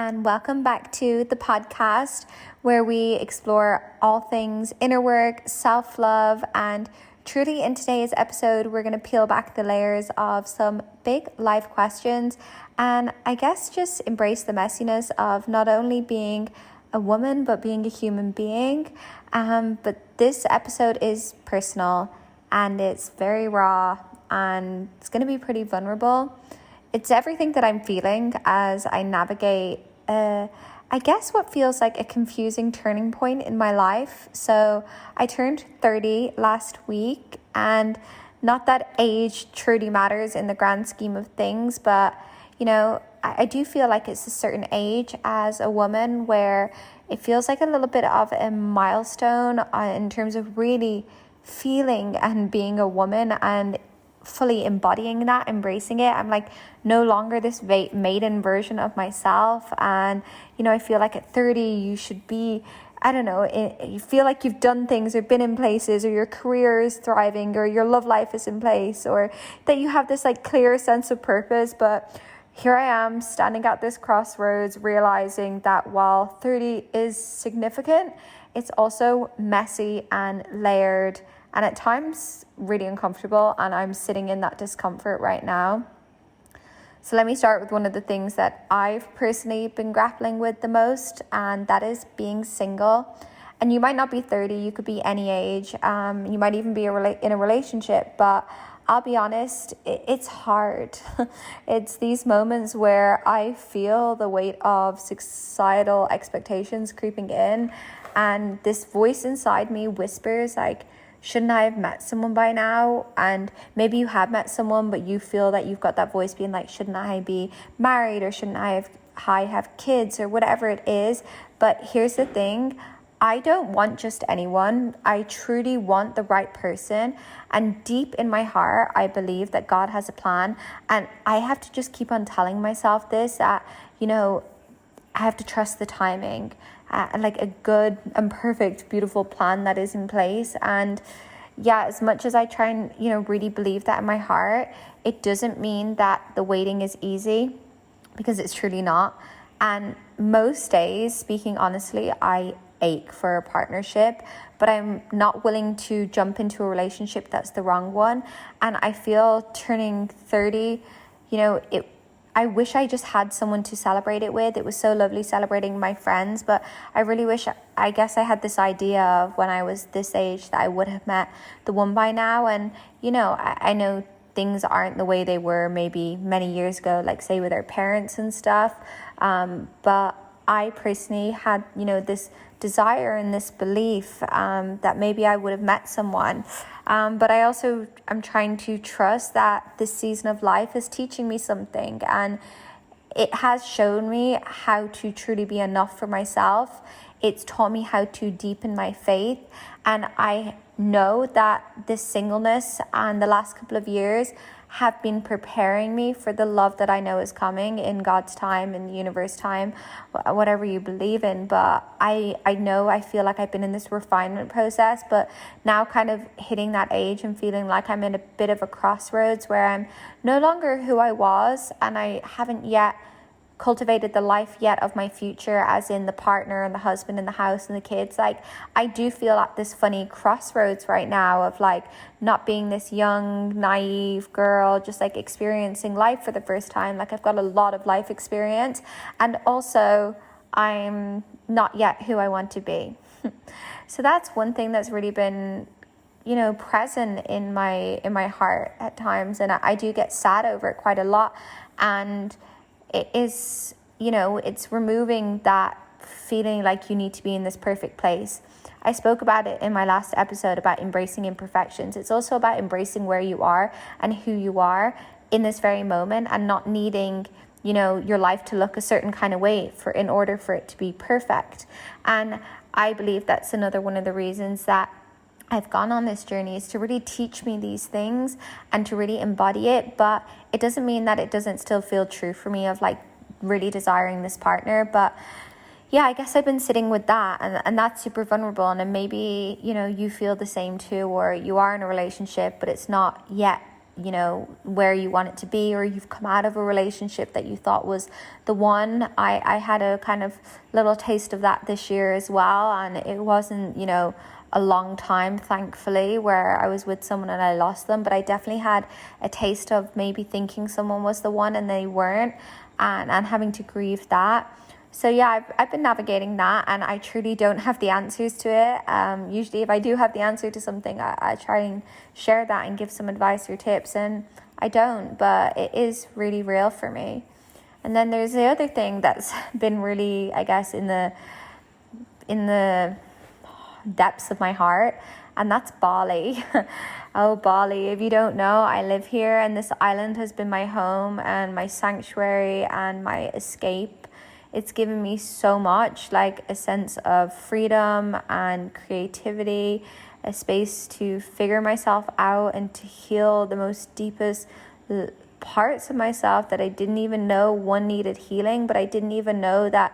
and welcome back to the podcast where we explore all things inner work, self-love, and truly in today's episode, we're going to peel back the layers of some big life questions and I guess just embrace the messiness of not only being a woman, but being a human being. But this episode is personal and it's very raw and it's going to be pretty vulnerable. It's everything that I'm feeling as I navigate, I guess what feels like a confusing turning point in my life. So I turned 30 last week, and not that age truly matters in the grand scheme of things, but you know, I do feel like it's a certain age as a woman where it feels like a little bit of a milestone in terms of really feeling and being a woman and fully embodying that, embracing it. I'm like no longer this maiden version of myself, and you know, I feel like at 30 you should be, I don't know, you feel like you've done things or been in places, or your career is thriving, or your love life is in place, or that you have this like clear sense of purpose. But here I am standing at this crossroads, realizing that while 30 is significant, it's also messy and layered and at times really uncomfortable, and I'm sitting in that discomfort right now. So let me start with one of the things that I've personally been grappling with the most, and that is being single. And you might not be 30, you could be any age, you might even be in a relationship, but I'll be honest, it's hard. It's these moments where I feel the weight of societal expectations creeping in, and this voice inside me whispers like, shouldn't I have met someone by now? And maybe you have met someone, but you feel that you've got that voice being like, shouldn't I be married, or shouldn't I have kids, or whatever it is. But here's the thing, I don't want just anyone. I truly want the right person. And deep in my heart, I believe that God has a plan. And I have to just keep on telling myself this, that, you know, I have to trust the timing. And like a good and perfect, beautiful plan that is in place. And yeah, as much as I try and, you know, really believe that in my heart, it doesn't mean that the waiting is easy, because it's truly not. And most days, speaking honestly, I ache for a partnership, but I'm not willing to jump into a relationship that's the wrong one. And I feel turning 30, you know, I wish I just had someone to celebrate it with. It was so lovely celebrating my friends, but I really wish, I guess I had this idea of when I was this age that I would have met the one by now. And, you know, I know things aren't the way they were maybe many years ago, like say with our parents and stuff. But I personally had, you know, this desire and this belief that maybe I would have met someone. But I also am trying to trust that this season of life is teaching me something, and it has shown me how to truly be enough for myself. It's taught me how to deepen my faith, and I know that this singleness and the last couple of years have been preparing me for the love that I know is coming in God's time, in the universe time, whatever you believe in. But I know, I feel like I've been in this refinement process, but now kind of hitting that age and feeling like I'm in a bit of a crossroads where I'm no longer who I was, and I haven't yet cultivated the life yet of my future, as in the partner and the husband and the house and the kids. Like, I do feel at this funny crossroads right now of like not being this young naive girl just like experiencing life for the first time. Like, I've got a lot of life experience, and also I'm not yet who I want to be. So that's one thing that's really been, you know, present in my heart at times, and I do get sad over it quite a lot. And it is, you know, it's removing that feeling like you need to be in this perfect place. I spoke about it in my last episode about embracing imperfections. It's also about embracing where you are and who you are in this very moment, and not needing, you know, your life to look a certain kind of way in order for it to be perfect. And I believe that's another one of the reasons that I've gone on this journey, is to really teach me these things and to really embody it. But it doesn't mean that it doesn't still feel true for me of like really desiring this partner. But yeah, I guess I've been sitting with that, and that's super vulnerable. And then maybe, you know, you feel the same too, or you are in a relationship, but it's not yet where you want it to be, or you've come out of a relationship that you thought was the one. I had a kind of little taste of that this year as well, and it wasn't a long time, thankfully, where I was with someone and I lost them, but I definitely had a taste of maybe thinking someone was the one and they weren't, and having to grieve that. So yeah, I've been navigating that, and I truly don't have the answers to it. Usually if I do have the answer to something, I try and share that and give some advice or tips, and I don't, but it is really real for me. And then there's the other thing that's been really, I guess, in the depths of my heart, and that's Bali. Oh, Bali, if you don't know, I live here, and this island has been my home and my sanctuary and my escape. It's given me so much, like a sense of freedom and creativity, a space to figure myself out and to heal the most deepest parts of myself that I didn't even know one needed healing, but I didn't even know that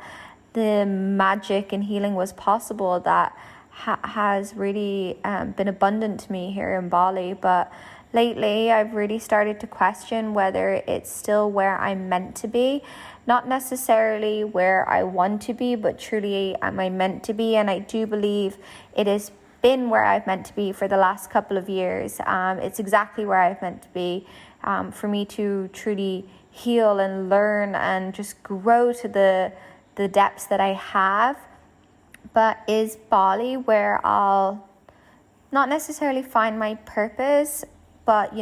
the magic and healing was possible. That has really been abundant to me here in Bali. But lately I've really started to question whether it's still where I'm meant to be. Not necessarily where I want to be, but truly am I meant to be? And I do believe it has been where I've meant to be for the last couple of years. It's exactly where I've meant to be, for me to truly heal and learn and just grow to the depths that I have. But is Bali where I'll not necessarily find my purpose, but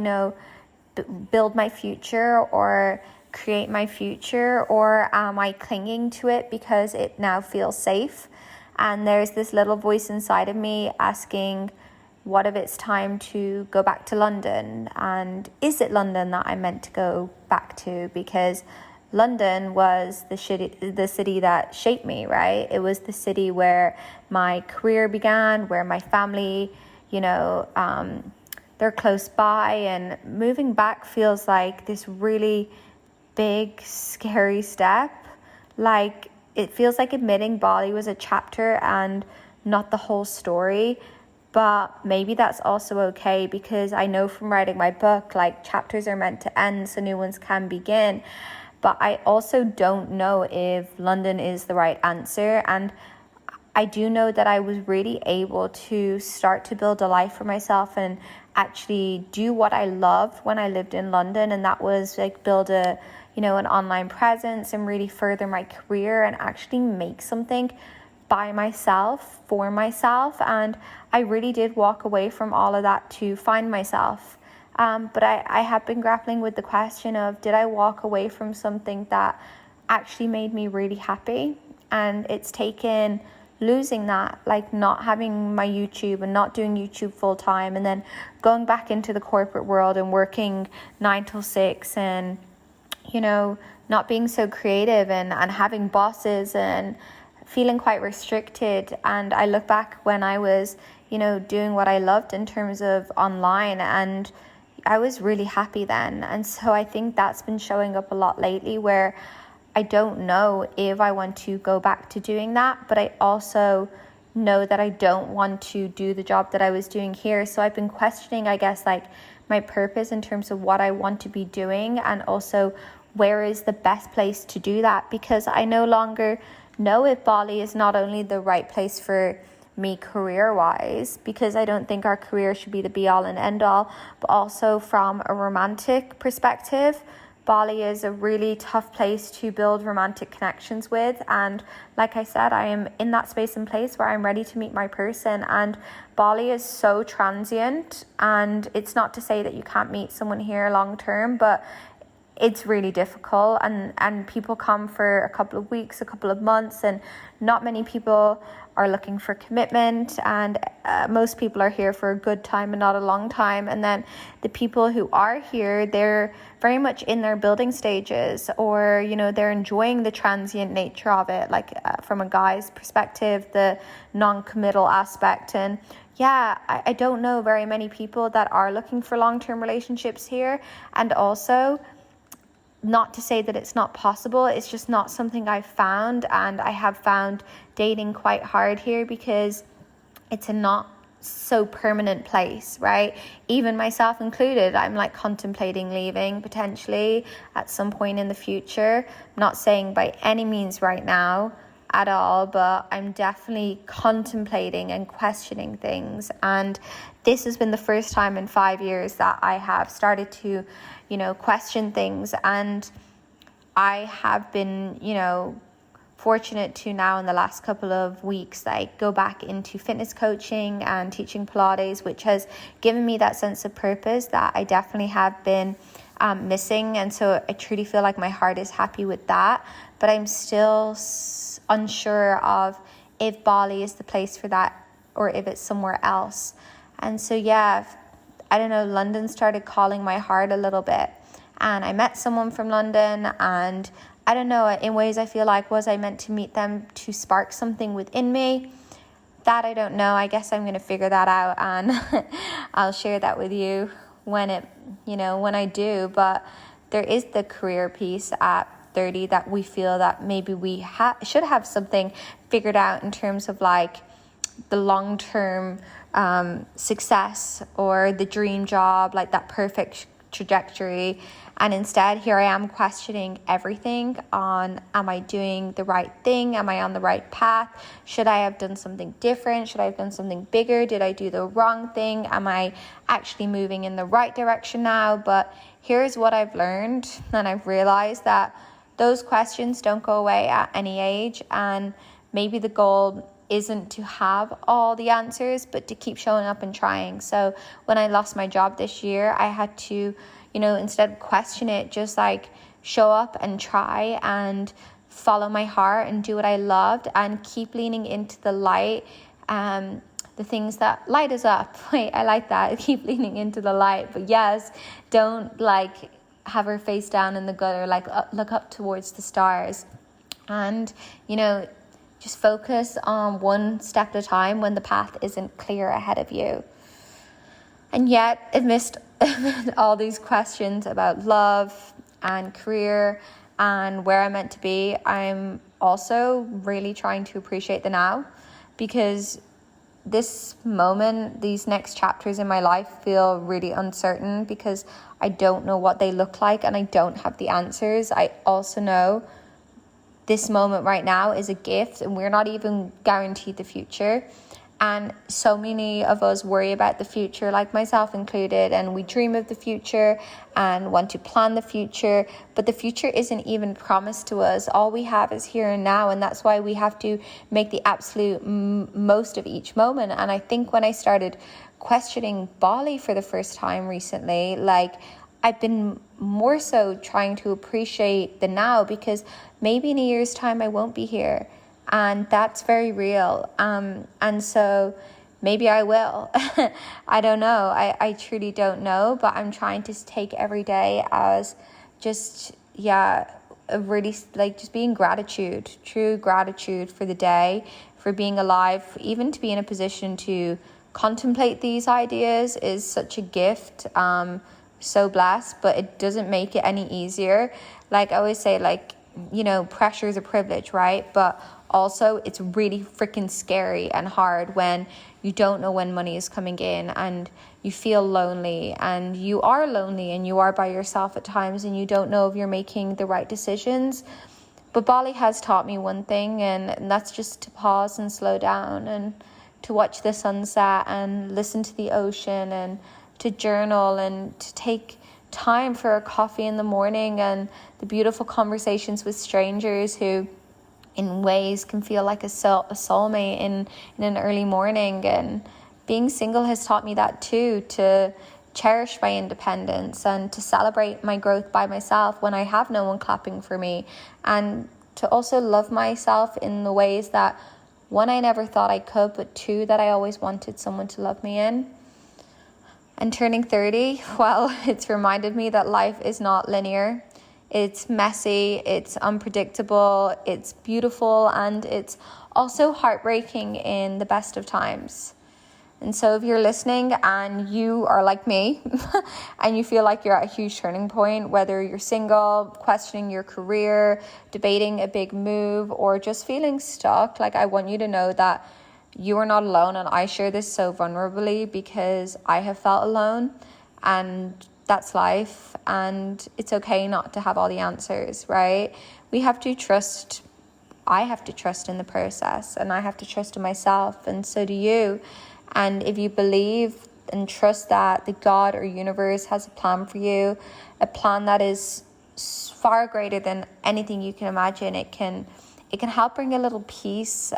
build my future or create my future? Or am I clinging to it because it now feels safe? And there's this little voice inside of me asking, what if it's time to go back to London? And is it London that I'm meant to go back to? Because London was the city that shaped me, right? It was the city where my career began, where my family, they're close by, and moving back feels like this really big, scary step. Like, it feels like admitting Bali was a chapter and not the whole story. But maybe that's also okay, because I know from writing my book, like, chapters are meant to end so new ones can begin. But I also don't know if London is the right answer. And I do know that I was really able to start to build a life for myself and actually do what I loved when I lived in London. And that was like build an online presence and really further my career and actually make something by myself, for myself. And I really did walk away from all of that to find myself. But I have been grappling with the question of, did I walk away from something that actually made me really happy? And it's taken losing that, like not having my YouTube and not doing YouTube full time, and then going back into the corporate world and working 9 till 6 and, not being so creative and having bosses and feeling quite restricted. And I look back when I was, doing what I loved in terms of online, and I was really happy then. And so I think that's been showing up a lot lately, where I don't know if I want to go back to doing that, but I also know that I don't want to do the job that I was doing here. So I've been questioning, I guess, like my purpose in terms of what I want to be doing, and also where is the best place to do that, because I no longer know if Bali is not only the right place for me career-wise, because I don't think our career should be the be-all and end-all, but also from a romantic perspective. Bali is a really tough place to build romantic connections with, and like I said, I am in that space and place where I'm ready to meet my person. And Bali is so transient, and it's not to say that you can't meet someone here long term, but it's really difficult, and people come for a couple of weeks, a couple of months, and not many people are looking for commitment, and most people are here for a good time and not a long time. And then the people who are here, they're very much in their building stages, or they're enjoying the transient nature of it, like from a guy's perspective, the non-committal aspect. And yeah, I don't know very many people that are looking for long-term relationships here. And also, not to say that it's not possible, it's just not something I've found. And I have found dating quite hard here, because it's a not so permanent place, right? Even myself included, I'm like contemplating leaving potentially at some point in the future. I'm not saying by any means right now at all, but I'm definitely contemplating and questioning things. And this has been the first time in 5 years that I have started to, question things. And I have been, fortunate to now in the last couple of weeks, like go back into fitness coaching and teaching Pilates, which has given me that sense of purpose that I definitely have been missing. And so I truly feel like my heart is happy with that, but I'm still unsure of if Bali is the place for that or if it's somewhere else. And so, I don't know, London started calling my heart a little bit. And I met someone from London, and I don't know, in ways I feel like, was I meant to meet them to spark something within me? That I don't know. I guess I'm going to figure that out, and I'll share that with you when I do. But there is the career piece at 30 that we feel that maybe we should have something figured out in terms of like the long-term success or the dream job, like that perfect trajectory. And instead, here I am questioning everything on, am I doing the right thing? Am I on the right path? Should I have done something different? Should I have done something bigger? Did I do the wrong thing? Am I actually moving in the right direction now? But here's what I've learned, and I've realized that those questions don't go away at any age. And maybe the goal isn't to have all the answers, but to keep showing up and trying. So when I lost my job this year, I had to, instead of question it, just like show up and try and follow my heart and do what I loved and keep leaning into the light, the things that light us up. Wait, I like that. Keep leaning into the light. But yes, don't like have her face down in the gutter, like look up towards the stars. And, just focus on one step at a time when the path isn't clear ahead of you. And yet, amidst all these questions about love and career and where I'm meant to be, I'm also really trying to appreciate the now, because this moment, these next chapters in my life feel really uncertain because I don't know what they look like and I don't have the answers. I also know this moment right now is a gift and we're not even guaranteed the future. And so many of us worry about the future, like myself included, and we dream of the future and want to plan the future, but the future isn't even promised to us. All we have is here and now, and that's why we have to make the absolute most of each moment. And I think when I started questioning Bali for the first time recently, like I've been more so trying to appreciate the now, because maybe in a year's time I won't be here. And that's very real. And so maybe I will. I don't know. I truly don't know. But I'm trying to take every day as just, really like just being gratitude, true gratitude for the day, for being alive, even to be in a position to contemplate these ideas is such a gift. So blessed, but it doesn't make it any easier. Like I always say, like, pressure is a privilege, right? But also it's really freaking scary and hard when you don't know when money is coming in and you feel lonely, and you are lonely and you are by yourself at times and you don't know if you're making the right decisions. But Bali has taught me one thing, and that's just to pause and slow down and to watch the sunset and listen to the ocean and to journal and to take time for a coffee in the morning and the beautiful conversations with strangers who in ways can feel like a soulmate in an early morning. And being single has taught me that too, to cherish my independence and to celebrate my growth by myself when I have no one clapping for me, and to also love myself in the ways that, one, I never thought I could, but two, that I always wanted someone to love me in. And turning 30, well, it's reminded me that life is not linear. It's messy, it's unpredictable, it's beautiful, and it's also heartbreaking in the best of times. And so if you're listening and you are like me and you feel like you're at a huge turning point, whether you're single, questioning your career, debating a big move, or just feeling stuck, like I want you to know that you are not alone. And I share this so vulnerably because I have felt alone, and that's life. And it's okay not to have all the answers, right? We have to trust. I have to trust in the process, and I have to trust in myself, and so do you. And if you believe and trust that the God or universe has a plan for you, a plan that is far greater than anything you can imagine, it can help bring a little peace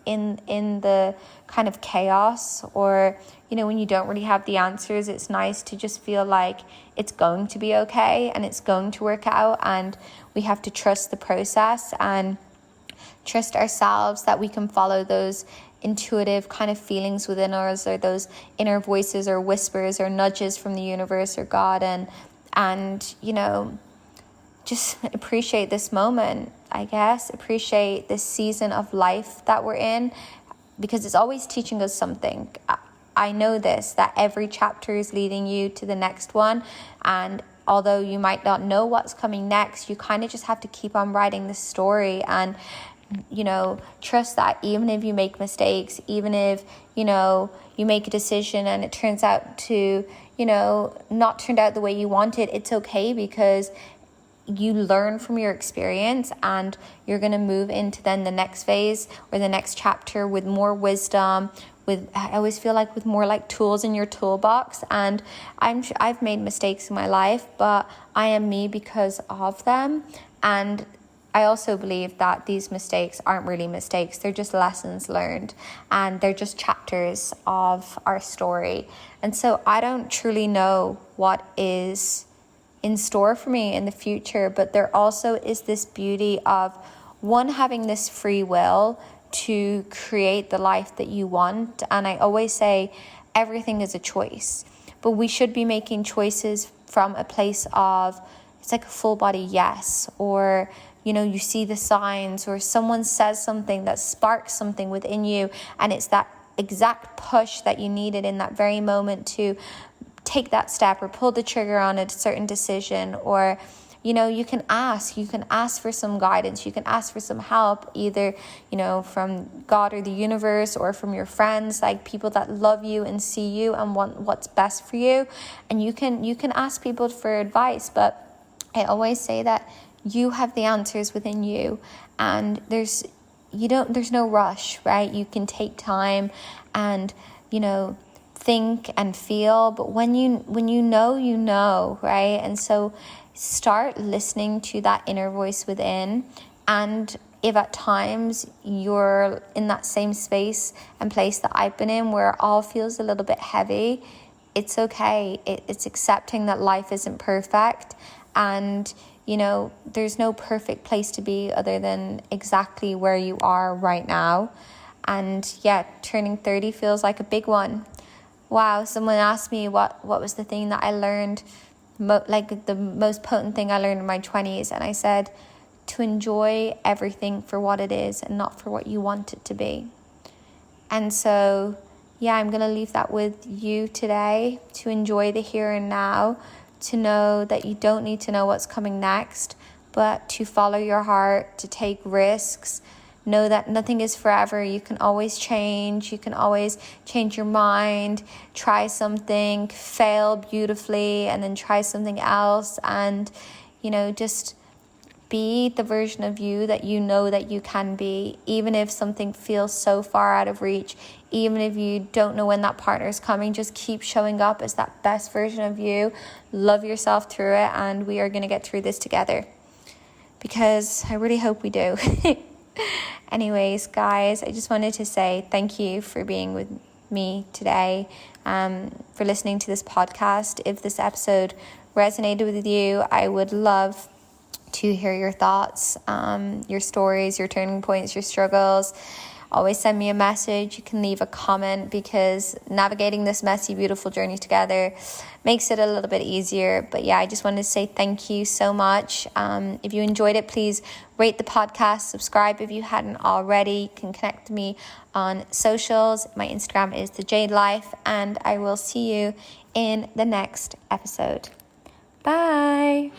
in the kind of chaos, or when you don't really have the answers. It's nice to just feel like it's going to be okay and it's going to work out, and we have to trust the process and trust ourselves that we can follow those intuitive kind of feelings within us, or those inner voices or whispers or nudges from the universe or God, and just appreciate this moment, I guess. Appreciate this season of life that we're in, because it's always teaching us something. I know this, that every chapter is leading you to the next one, and although you might not know what's coming next, you kind of just have to keep on writing the story, and trust that even if you make mistakes, even if you make a decision and it turns out to not turned out the way you wanted, it's okay, because you learn from your experience, and you're going to move into then the next phase or the next chapter with more wisdom, I always feel like with more like tools in your toolbox. And I've made mistakes in my life, but I am me because of them. And I also believe that these mistakes aren't really mistakes. They're just lessons learned, and they're just chapters of our story. And so I don't truly know what is in store for me in the future, but there also is this beauty of one, having this free will to create the life that you want. And I always say everything is a choice, but we should be making choices from a place of, it's like a full body yes, or you see the signs, or someone says something that sparks something within you, and it's that exact push that you needed in that very moment to take that step or pull the trigger on a certain decision. Or you can ask for some guidance, you can ask for some help, either from God or the universe, or from your friends, like people that love you and see you and want what's best for you. And you can ask people for advice, but I always say that you have the answers within you, and there's no rush, right? You can take time and think and feel, but when you know, right? And so start listening to that inner voice within. And if at times you're in that same space and place that I've been in, where it all feels a little bit heavy, it's okay. It's accepting that life isn't perfect, and there's no perfect place to be other than exactly where you are right now. And yeah, turning 30 feels like a big one. Wow, someone asked me what was the thing that I learned, the most potent thing I learned in my 20s, and I said to enjoy everything for what it is and not for what you want it to be. And so yeah, I'm going to leave that with you today, to enjoy the here and now, to know that you don't need to know what's coming next, but to follow your heart, to take risks. Know that nothing is forever. You can always change. You can always change your mind, try something, fail beautifully, and then try something else. And, just be the version of you that you know that you can be, even if something feels so far out of reach, even if you don't know when that partner is coming. Just keep showing up as that best version of you. Love yourself through it, and we are going to get through this together, because I really hope we do. Anyways, guys, I just wanted to say thank you for being with me today, for listening to this podcast. If this episode resonated with you, I would love to hear your thoughts, your stories, your turning points, your struggles. Always send me a message. You can leave a comment, because navigating this messy, beautiful journey together makes it a little bit easier. But yeah, I just wanted to say thank you so much. If you enjoyed it, please rate the podcast, subscribe if you hadn't already. You can connect with me on socials. My Instagram is The Jade Life, and I will see you in the next episode. Bye.